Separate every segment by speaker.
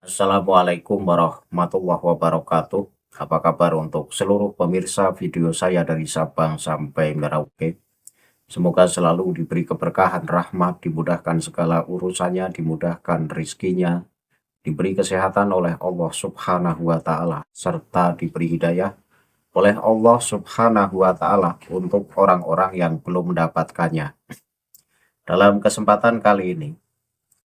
Speaker 1: Assalamualaikum warahmatullahi wabarakatuh. Apa kabar untuk seluruh pemirsa video saya dari Sabang sampai Merauke? Semoga selalu diberi keberkahan, rahmat, dimudahkan segala urusannya, dimudahkan rizkinya, diberi kesehatan oleh Allah Subhanahu wa Ta'ala, serta diberi hidayah oleh Allah Subhanahu wa Ta'ala untuk orang-orang yang belum mendapatkannya. Dalam kesempatan kali ini,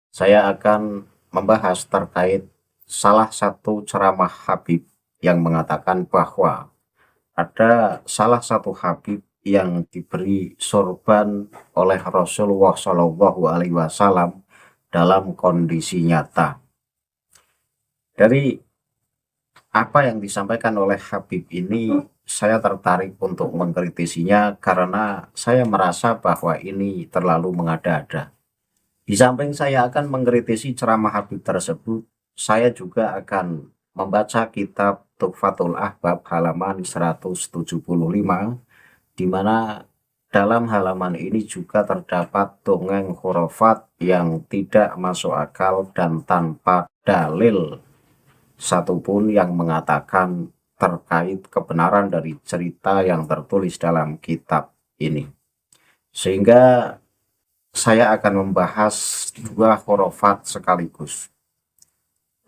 Speaker 1: saya akan membahas terkait salah satu ceramah Habib yang mengatakan bahwa ada salah satu Habib yang diberi sorban oleh Rasulullah Shallallahu Alaihi Wasallam dalam kondisi nyata. Dari apa yang disampaikan oleh Habib ini, saya tertarik untuk mengkritisinya karena saya merasa bahwa ini terlalu mengada-ada. Di samping saya akan mengkritisi ceramah Habib tersebut, saya juga akan membaca kitab Tuhfatul Ahbab halaman 175, di mana dalam halaman ini juga terdapat dongeng khurafat yang tidak masuk akal dan tanpa dalil satupun yang mengatakan terkait kebenaran dari cerita yang tertulis dalam kitab ini. Sehingga saya akan membahas dua khurafat sekaligus.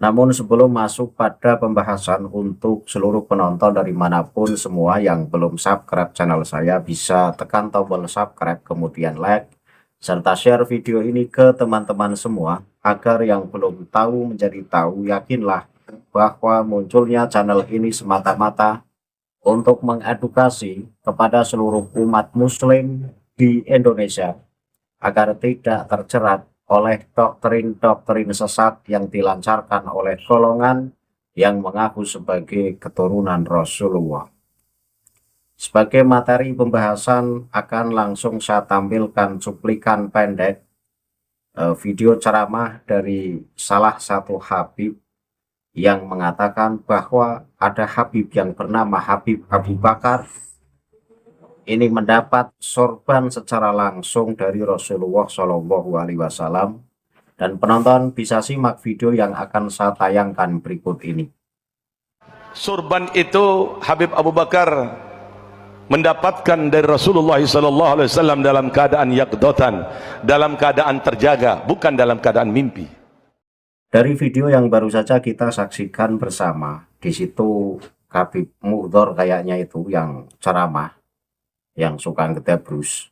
Speaker 1: Namun sebelum masuk pada pembahasan, untuk seluruh penonton dari manapun semua yang belum subscribe channel saya, bisa tekan tombol subscribe, kemudian like, serta share video ini ke teman-teman semua, agar yang belum tahu menjadi tahu. Yakinlah bahwa munculnya channel ini semata-mata untuk mengedukasi kepada seluruh umat muslim di Indonesia, agar tidak terjerat oleh doktrin-doktrin sesat yang dilancarkan oleh golongan yang mengaku sebagai keturunan Rasulullah. Sebagai materi pembahasan, akan langsung saya tampilkan cuplikan pendek video ceramah dari salah satu Habib yang mengatakan bahwa ada Habib yang bernama Habib Abu Bakar ini mendapat sorban secara langsung dari Rasulullah Shallallahu Alaihi Wasallam, dan penonton bisa simak video yang akan saya tayangkan berikut ini.
Speaker 2: Sorban itu Habib Abu Bakar mendapatkan dari Rasulullah Shallallahu Alaihi Wasallam dalam keadaan yaqdatan, dalam keadaan terjaga, bukan dalam keadaan mimpi.
Speaker 1: Dari video yang baru saja kita saksikan bersama, di situ Habib Mudhor kayaknya itu yang ceramah, yang suka ngedebrus,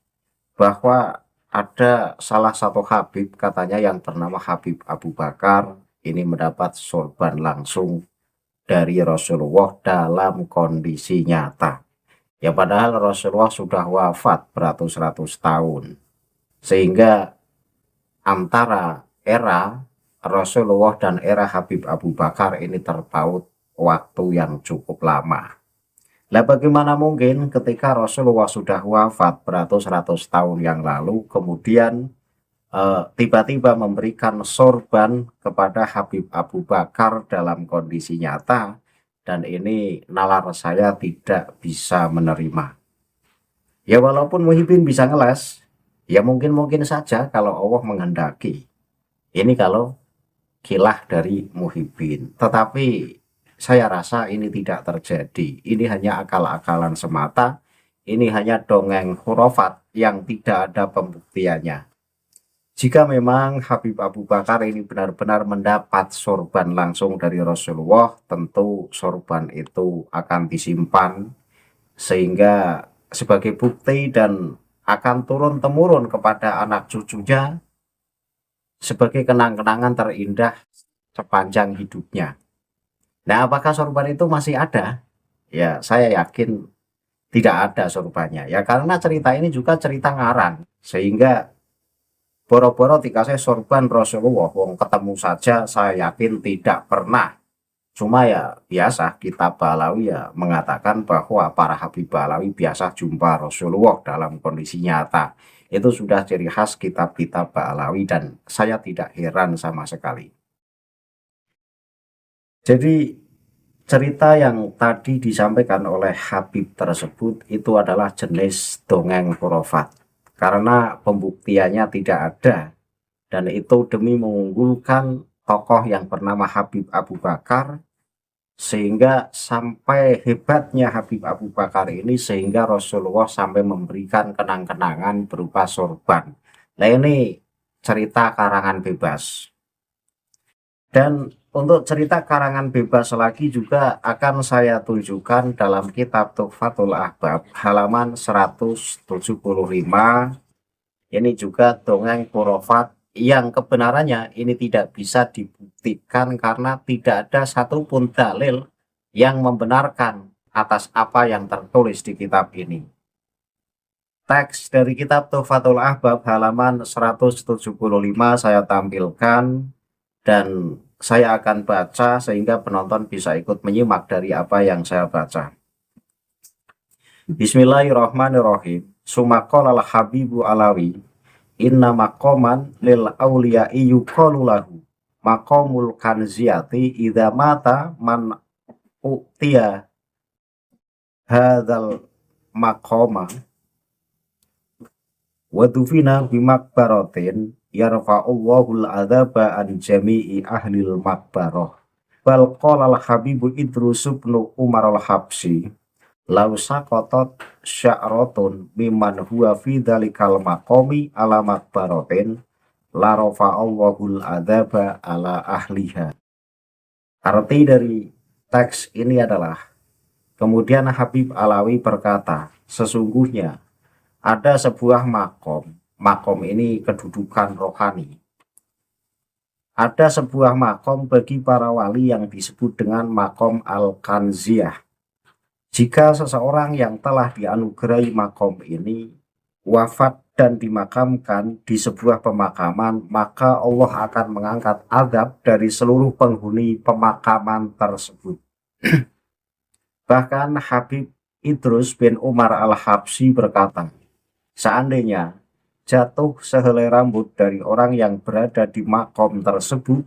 Speaker 1: bahwa ada salah satu Habib katanya yang bernama Habib Abu Bakar ini mendapat sorban langsung dari Rasulullah dalam kondisi nyata. Ya padahal Rasulullah sudah wafat beratus-ratus tahun. Sehingga antara era Rasulullah dan era Habib Abu Bakar ini terpaut waktu yang cukup lama. Nah, bagaimana mungkin ketika Rasulullah sudah wafat beratus-ratus tahun yang lalu, kemudian tiba-tiba memberikan sorban kepada Habib Abu Bakar dalam kondisi nyata, dan ini nalar saya tidak bisa menerima. Ya walaupun Muhyiddin bisa ngeles, ya mungkin saja kalau Allah menghendaki. Ini kalau kilah dari Muhyiddin. Tetapi saya rasa ini tidak terjadi. Ini hanya akal-akalan semata. Ini hanya dongeng khurafat yang tidak ada pembuktiannya. Jika memang Habib Abu Bakar ini benar-benar mendapat sorban langsung dari Rasulullah, tentu sorban itu akan disimpan sehingga sebagai bukti dan akan turun-temurun kepada anak cucunya sebagai kenang-kenangan terindah sepanjang hidupnya. Nah, apakah sorban itu masih ada? Ya, saya yakin tidak ada sorbannya. Ya, karena cerita ini juga cerita ngarang. Sehingga boro-boro dikasih sorban Rasulullah, wong ketemu saja saya yakin tidak pernah. Cuma ya biasa kitab Balawi ya mengatakan bahwa para Habib Balawi biasa jumpa Rasulullah dalam kondisi nyata. Itu sudah ciri khas kitab-kitab Balawi dan saya tidak heran sama sekali. Jadi cerita yang tadi disampaikan oleh Habib tersebut itu adalah jenis dongeng khurafat. Karena pembuktiannya tidak ada. Dan itu demi mengunggulkan tokoh yang bernama Habib Abu Bakar, sehingga sampai hebatnya Habib Abu Bakar ini sehingga Rasulullah sampai memberikan kenang-kenangan berupa sorban. Nah ini cerita karangan bebas. Dan untuk cerita karangan bebas lagi juga akan saya tunjukkan dalam kitab Tuhfatul Ahbab halaman 175. Ini juga dongeng khurafat yang kebenarannya ini tidak bisa dibuktikan karena tidak ada satupun dalil yang membenarkan atas apa yang tertulis di kitab ini. Teks dari kitab Tuhfatul Ahbab halaman 175 saya tampilkan dan saya akan baca sehingga penonton bisa ikut menyimak dari apa yang saya baca. Bismillahirrahmanirrahim. Sumaqala al-Habibu Alawi, inna maqaman lil awliya'i yuqalu lahu maqamul kanziyati idza mata man utiya hadzal maqama wa dufina bimakbaratin yarfa'ullahul adzaba an jami'i ahlil makbarah. Bal qala al-Habibu Idrus ibn Umar al-Habsyi law saqatat sya'ratun mimman huwa fi dzalikal maqami ala makbaratin la rafa'allahul adzaba ala ahliha. Arti dari teks ini adalah, kemudian Habib Alawi berkata, sesungguhnya ada sebuah makom. Makom ini kedudukan rohani. Ada sebuah makom bagi para wali yang disebut dengan makom al-kanziyah. Jika seseorang yang telah dianugerahi makom ini wafat dan dimakamkan di sebuah pemakaman, maka Allah akan mengangkat azab dari seluruh penghuni pemakaman tersebut. Bahkan Habib Idrus bin Umar al-Habsyi berkata, seandainya jatuh sehelai rambut dari orang yang berada di makom tersebut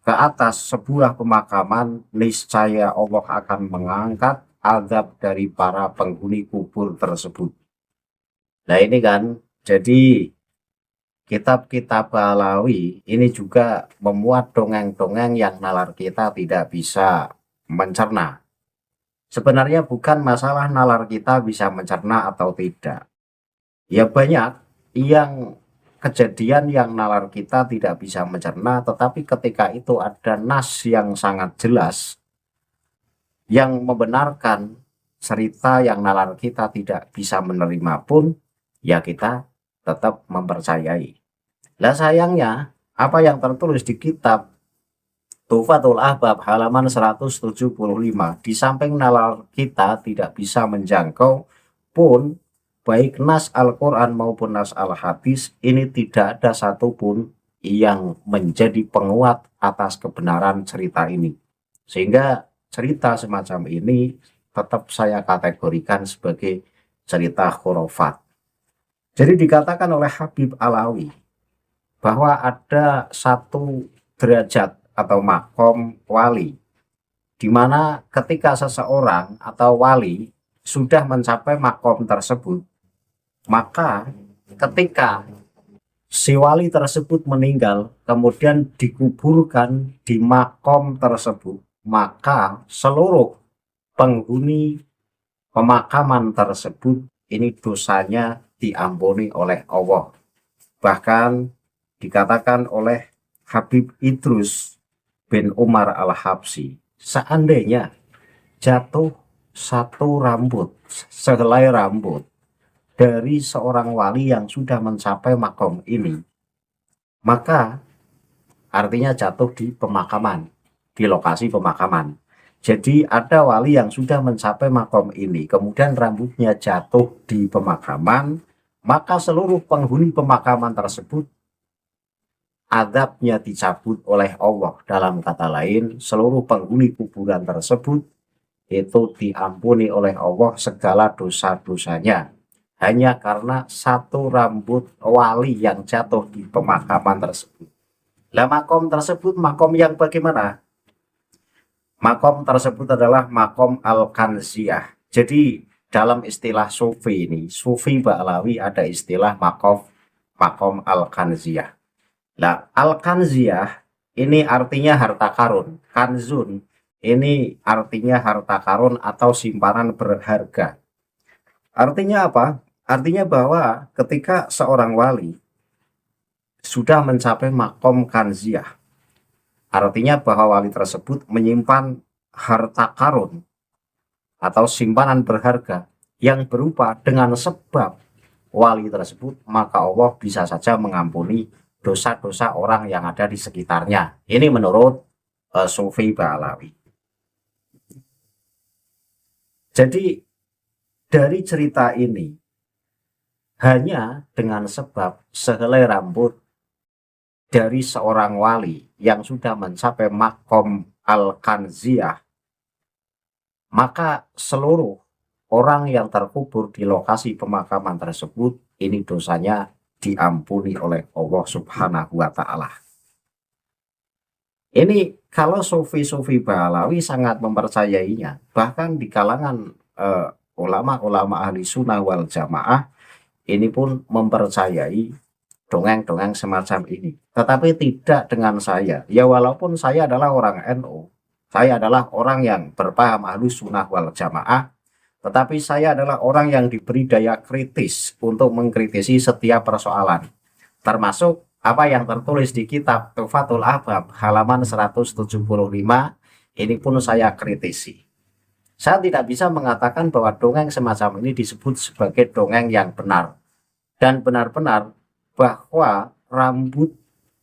Speaker 1: ke atas sebuah pemakaman, niscaya Allah akan mengangkat azab dari para penghuni kubur tersebut. Nah ini kan, jadi kitab-kitab Alawi ini juga memuat dongeng-dongeng yang nalar kita tidak bisa mencerna. Sebenarnya bukan masalah nalar kita bisa mencerna atau tidak. Ya banyak yang kejadian yang nalar kita tidak bisa mencerna, tetapi ketika itu ada nas yang sangat jelas yang membenarkan cerita yang nalar kita tidak bisa menerima pun, ya kita tetap mempercayai. Lah sayangnya, apa yang tertulis di kitab Tuhfatul Ahbab halaman 175, di samping nalar kita tidak bisa menjangkau pun, baik nas Al-Quran maupun nas Al-Hadis, ini tidak ada satupun yang menjadi penguat atas kebenaran cerita ini. Sehingga cerita semacam ini tetap saya kategorikan sebagai cerita khurafat. Jadi dikatakan oleh Habib Alawi bahwa ada satu derajat atau makom wali, di mana ketika seseorang atau wali sudah mencapai makom tersebut, maka ketika si wali tersebut meninggal kemudian dikuburkan di makom tersebut, maka seluruh penghuni pemakaman tersebut ini dosanya diampuni oleh Allah. Bahkan dikatakan oleh Habib Idrus bin Umar al-Habsyi, seandainya jatuh satu rambut, sehelai rambut dari seorang wali yang sudah mencapai makom ini, maka artinya jatuh di pemakaman, di lokasi pemakaman. Jadi ada wali yang sudah mencapai makom ini, kemudian rambutnya jatuh di pemakaman, maka seluruh penghuni pemakaman tersebut azabnya dicabut oleh Allah. Dalam kata lain, seluruh penghuni kuburan tersebut itu diampuni oleh Allah segala dosa-dosanya, hanya karena satu rambut wali yang jatuh di pemakaman tersebut. Lah makom tersebut makom yang bagaimana? Makom tersebut adalah makom al-kanziyah. Jadi dalam istilah sufi ini, sufi Ba'alawi ada istilah makom al-kanziyah. Nah, al-kanziyah ini artinya harta karun. Kanzun ini artinya harta karun atau simpanan berharga. Artinya apa? Artinya bahwa ketika seorang wali sudah mencapai makom kanziah, artinya bahwa wali tersebut menyimpan harta karun atau simpanan berharga yang berupa dengan sebab wali tersebut, maka Allah bisa saja mengampuni dosa-dosa orang yang ada di sekitarnya. Ini menurut Sufi Ba'alawi. Jadi dari cerita ini, hanya dengan sebab sehelai rambut dari seorang wali yang sudah mencapai makom al-kanziah, maka seluruh orang yang terkubur di lokasi pemakaman tersebut, ini dosanya diampuni oleh Allah Subhanahu wa Ta'ala. Ini kalau Sufi-Sufi Ba'alawi sangat mempercayainya, bahkan di kalangan ulama-ulama ahli sunnah wal jamaah ini pun mempercayai dongeng-dongeng semacam ini. Tetapi tidak dengan saya. Ya walaupun saya adalah orang NU, saya adalah orang yang berpaham ahli sunnah wal jamaah, tetapi saya adalah orang yang diberi daya kritis untuk mengkritisi setiap persoalan, termasuk apa yang tertulis di kitab Tuhfatul Ahbab halaman 175, ini pun saya kritisi. Saya tidak bisa mengatakan bahwa dongeng semacam ini disebut sebagai dongeng yang benar. Dan benar-benar bahwa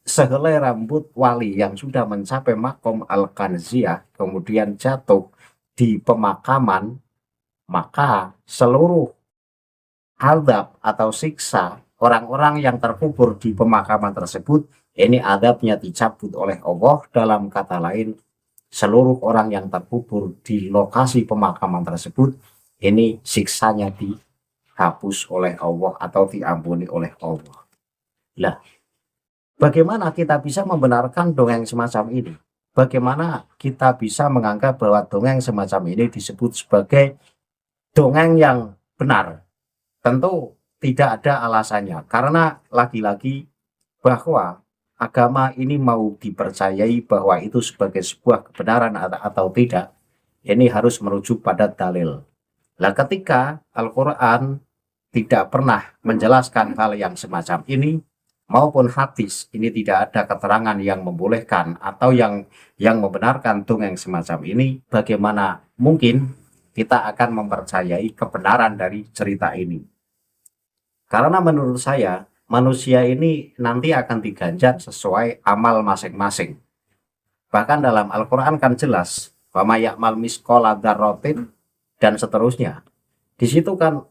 Speaker 1: sehelai rambut wali yang sudah mencapai makom al-kanziah kemudian jatuh di pemakaman, maka seluruh azab atau siksa orang-orang yang terkubur di pemakaman tersebut, ini azabnya dicabut oleh Allah. Dalam kata lain, seluruh orang yang terkubur di lokasi pemakaman tersebut, ini siksanya dihapus oleh Allah atau diampuni oleh Allah. Lah, bagaimana kita bisa membenarkan dongeng semacam ini? Bagaimana kita bisa menganggap bahwa dongeng semacam ini disebut sebagai dongeng yang benar? Tentu tidak ada alasannya, karena lagi-lagi bahwa agama ini mau dipercayai bahwa itu sebagai sebuah kebenaran atau tidak, ini harus merujuk pada dalil. Nah, ketika Al-Quran tidak pernah menjelaskan hal yang semacam ini, maupun hadis ini tidak ada keterangan yang membolehkan atau yang membenarkan dongeng semacam ini, bagaimana mungkin kita akan mempercayai kebenaran dari cerita ini? Karena menurut saya, manusia ini nanti akan diganjar sesuai amal masing-masing. Bahkan dalam Al-Quran kan jelas, wa may ya'mal misqala dzarratin dan seterusnya. Di situ kan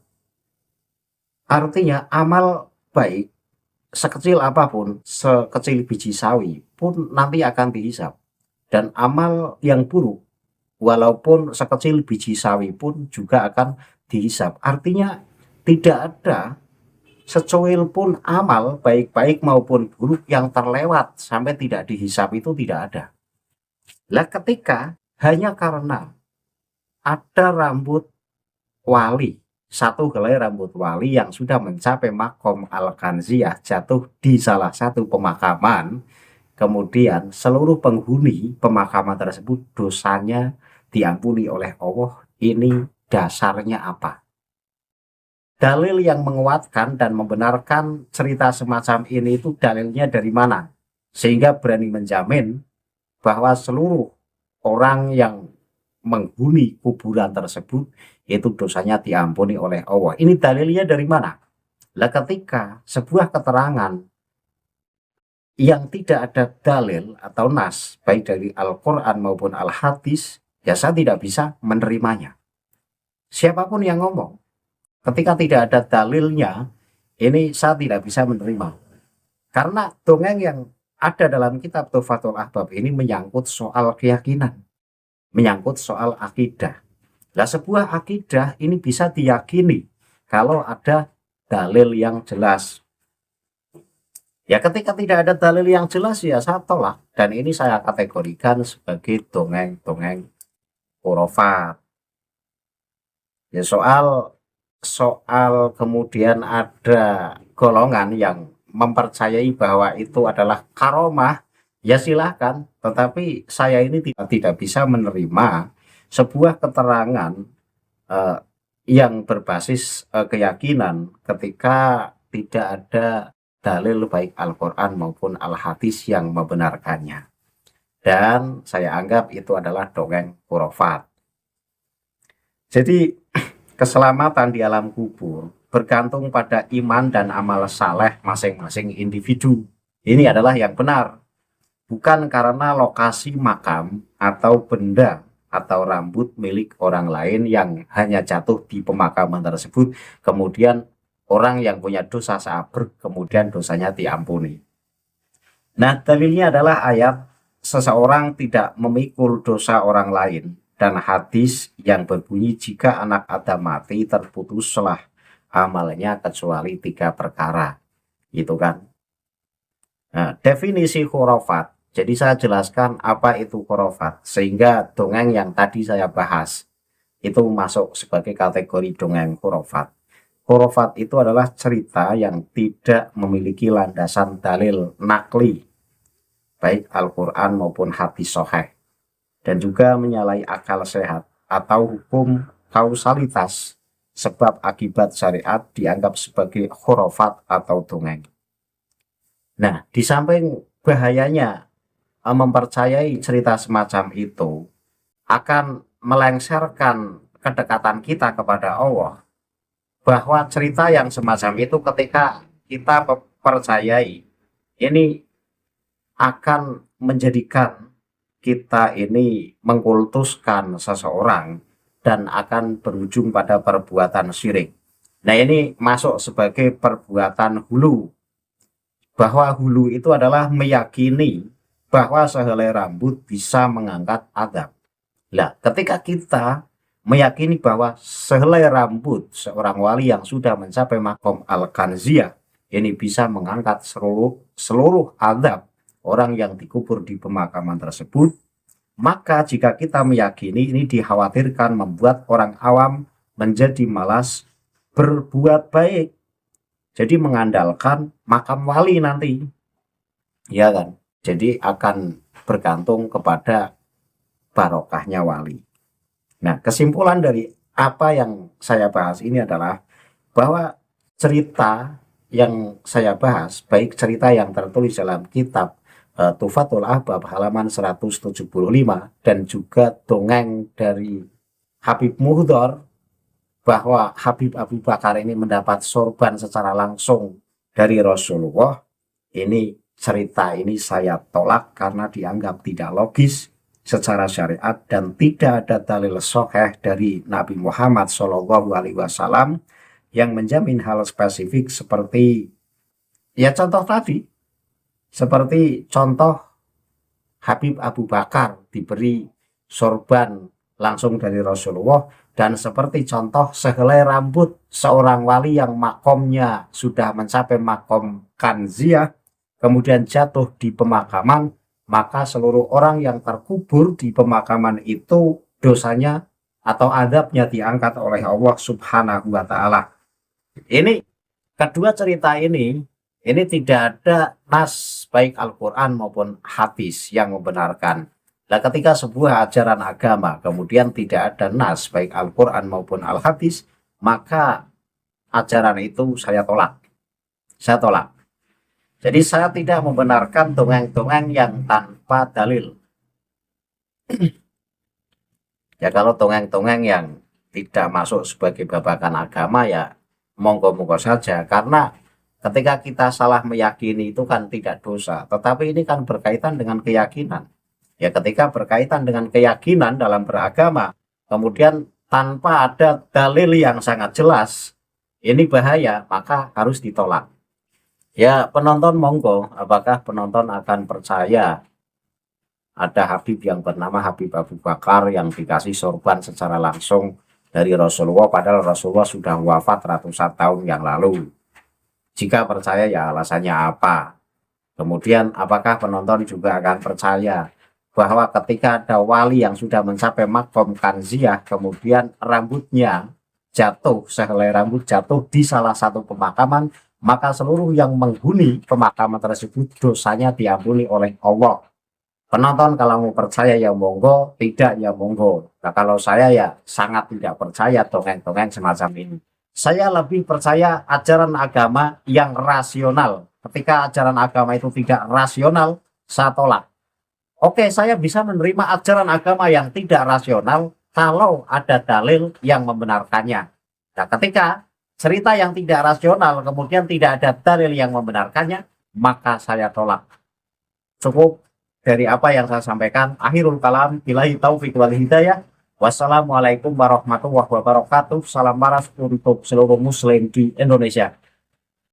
Speaker 1: artinya amal baik sekecil apapun, sekecil biji sawi pun nanti akan dihisap. Dan amal yang buruk walaupun sekecil biji sawi pun juga akan dihisap. Artinya tidak ada secuil pun amal baik-baik maupun buruk yang terlewat sampai tidak dihisap, itu tidak ada. Lah, ketika hanya karena ada rambut wali, satu helai rambut wali yang sudah mencapai makom al-kanziah jatuh di salah satu pemakaman, kemudian seluruh penghuni pemakaman tersebut dosanya diampuni oleh Allah, ini dasarnya apa? Dalil yang menguatkan dan membenarkan cerita semacam ini itu dalilnya dari mana? Sehingga berani menjamin bahwa seluruh orang yang menghuni kuburan tersebut itu dosanya diampuni oleh Allah. Ini dalilnya dari mana? Lah, ketika sebuah keterangan yang tidak ada dalil atau nas, baik dari Al-Quran maupun Al-Hadis, ya saya tidak bisa menerimanya. Siapapun yang ngomong, ketika tidak ada dalilnya, ini saya tidak bisa menerima. Karena dongeng yang ada dalam kitab Tuhfatul Ahbab ini menyangkut soal keyakinan, menyangkut soal akidah. Nah, sebuah akidah ini bisa diyakini kalau ada dalil yang jelas. Ya, ketika tidak ada dalil yang jelas, ya saya tolak. Dan ini saya kategorikan sebagai dongeng-dongeng khurafat. Ya, soal kemudian ada golongan yang mempercayai bahwa itu adalah karomah, ya silahkan. Tetapi saya ini tidak bisa menerima sebuah keterangan eh, yang berbasis keyakinan ketika tidak ada dalil baik Al-Quran maupun Al-Hadis yang membenarkannya. Dan saya anggap itu adalah dongeng khurafat. Jadi keselamatan di alam kubur bergantung pada iman dan amal saleh masing-masing individu. Ini adalah yang benar. Bukan karena lokasi makam atau benda atau rambut milik orang lain yang hanya jatuh di pemakaman tersebut, kemudian orang yang punya dosa sabar, kemudian dosanya diampuni. Nah, dalilnya adalah ayat seseorang tidak memikul dosa orang lain dan hadis yang berbunyi jika anak Adam mati terputuslah amalnya kecuali 3 perkara. Gitu kan. Nah, definisi khurafat. Jadi saya jelaskan apa itu khurafat sehingga dongeng yang tadi saya bahas itu masuk sebagai kategori dongeng khurafat. Khurafat itu adalah cerita yang tidak memiliki landasan dalil nakli baik Al-Quran maupun hadis sahih dan juga menyalahi akal sehat atau hukum kausalitas sebab akibat syariat dianggap sebagai khurafat atau dongeng. Nah, di samping bahayanya mempercayai cerita semacam itu akan melengsarkan kedekatan kita kepada Allah, bahwa cerita yang semacam itu ketika kita percayai ini akan menjadikan kita ini mengkultuskan seseorang dan akan berujung pada perbuatan syirik. Nah, ini masuk sebagai perbuatan hulu, bahwa hulu itu adalah meyakini bahwa sehelai rambut bisa mengangkat azab. Nah, ketika kita meyakini bahwa sehelai rambut seorang wali yang sudah mencapai makom al-kanziyah ini bisa mengangkat seluruh azab orang yang dikubur di pemakaman tersebut, maka jika kita meyakini ini dikhawatirkan membuat orang awam menjadi malas berbuat baik. Jadi mengandalkan makam wali nanti. Ya kan? Jadi akan bergantung kepada barokahnya wali. Nah, kesimpulan dari apa yang saya bahas ini adalah bahwa cerita yang saya bahas, baik cerita yang tertulis dalam kitab Tufatul Ahbab halaman 175 dan juga dongeng dari Habib Muhdhar bahwa Habib Abu Bakar ini mendapat sorban secara langsung dari Rasulullah, ini cerita ini saya tolak karena dianggap tidak logis secara syariat dan tidak ada dalil sahih dari Nabi Muhammad SAW yang menjamin hal spesifik seperti ya contoh tadi, seperti contoh Habib Abu Bakar diberi sorban langsung dari Rasulullah, dan seperti contoh sehelai rambut seorang wali yang makomnya sudah mencapai makom kanziyah kemudian jatuh di pemakaman, maka seluruh orang yang terkubur di pemakaman itu dosanya atau adabnya diangkat oleh Allah Subhanahu wa Ta'ala. Ini kedua cerita ini tidak ada nas baik Al-Quran maupun hadis yang membenarkan. Nah, ketika sebuah ajaran agama kemudian tidak ada nas baik Al-Quran maupun Al-Hadis, maka ajaran itu saya tolak. Saya tolak. Jadi saya tidak membenarkan dongeng-dongeng yang tanpa dalil. Ya kalau dongeng-dongeng yang tidak masuk sebagai babakan agama ya monggo-monggo saja. Karena ketika kita salah meyakini itu kan tidak dosa. Tetapi ini kan berkaitan dengan keyakinan. Ya ketika berkaitan dengan keyakinan dalam beragama, kemudian tanpa ada dalil yang sangat jelas, ini bahaya, maka harus ditolak. Ya penonton monggo, apakah penonton akan percaya ada Habib yang bernama Habib Abu Bakar yang dikasih sorban secara langsung dari Rasulullah, padahal Rasulullah sudah wafat ratusan tahun yang lalu? Jika percaya ya alasannya apa? Kemudian apakah penonton juga akan percaya bahwa ketika ada wali yang sudah mencapai makom kanziyah kemudian rambutnya jatuh, sehelai rambut jatuh di salah satu pemakaman, maka seluruh yang menghuni pemakaman tersebut dosanya diampuni oleh Allah Penonton kalau mau percaya ya monggo, tidak ya monggo. Nah, kalau saya ya sangat tidak percaya dongeng-dongeng semacam ini. Saya lebih percaya ajaran agama yang rasional. Ketika ajaran agama itu tidak rasional, saya tolak. Oke, saya bisa menerima ajaran agama yang tidak rasional kalau ada dalil yang membenarkannya. Nah, ketika cerita yang tidak rasional kemudian tidak ada dalil yang membenarkannya, maka saya tolak. Cukup dari apa yang saya sampaikan. Akhirul kalam, billahi taufik wal hidayah. Wassalamualaikum warahmatullahi wabarakatuh. Salam paras untuk seluruh muslim di Indonesia.